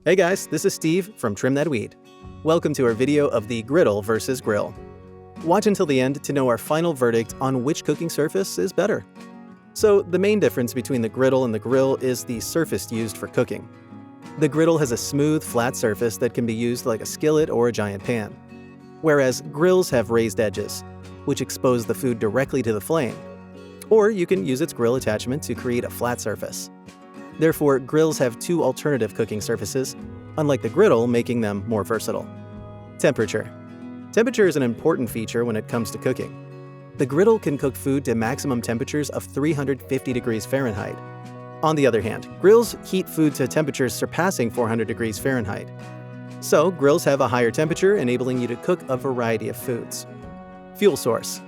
Hey guys, this is Steve from Trim That Weed. Welcome to our video of the griddle versus grill. Watch until the end to know our final verdict on which cooking surface is better. So the main difference between the griddle and the grill is the surface used for cooking. The griddle has a smooth, flat surface that can be used like a skillet or a giant pan, whereas grills have raised edges, which expose the food directly to the flame. Or you can use its grill attachment to create a flat surface. Therefore, grills have two alternative cooking surfaces, unlike the griddle, making them more versatile. Temperature. Temperature is an important feature when it comes to cooking. The griddle can cook food to maximum temperatures of 350 degrees Fahrenheit. On the other hand, grills heat food to temperatures surpassing 400 degrees Fahrenheit. So, grills have a higher temperature, enabling you to cook a variety of foods. Fuel source.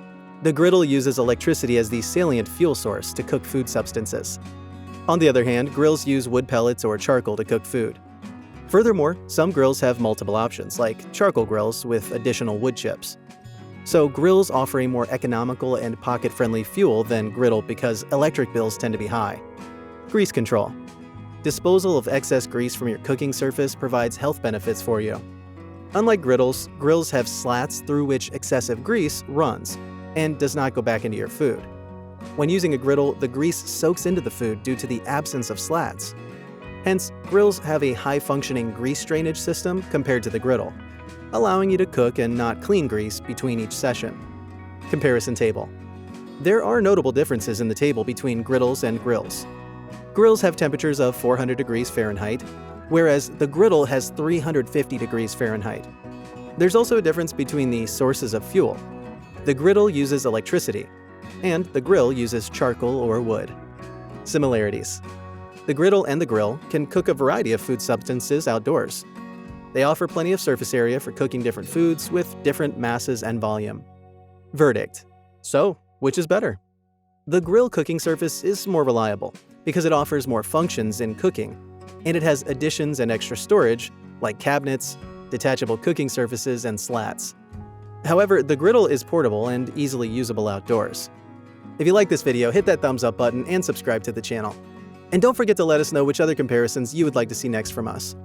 The griddle uses electricity as the salient fuel source to cook food substances. On the other hand, grills use wood pellets or charcoal to cook food. Furthermore, some grills have multiple options, like charcoal grills with additional wood chips. So grills offer a more economical and pocket-friendly fuel than griddle because electric bills tend to be high. Grease control. Disposal of excess grease from your cooking surface provides health benefits for you. Unlike griddles, grills have slats through which excessive grease runs and does not go back into your food. When using a griddle, the grease soaks into the food due to the absence of slats. Hence, grills have a high-functioning grease drainage system compared to the griddle, allowing you to cook and not clean grease between each session. Comparison table. There are notable differences in the table between griddles and grills. Grills have temperatures of 400 degrees Fahrenheit, whereas the griddle has 350 degrees Fahrenheit. There's also a difference between the sources of fuel. The griddle uses electricity, and the grill uses charcoal or wood. Similarities. The griddle and the grill can cook a variety of food substances outdoors. They offer plenty of surface area for cooking different foods with different masses and volume. Verdict. So, which is better? The grill cooking surface is more reliable because it offers more functions in cooking, and it has additions and extra storage like cabinets, detachable cooking surfaces, and slats. However, the griddle is portable and easily usable outdoors. If you like this video, hit that thumbs up button and subscribe to the channel. And don't forget to let us know which other comparisons you would like to see next from us.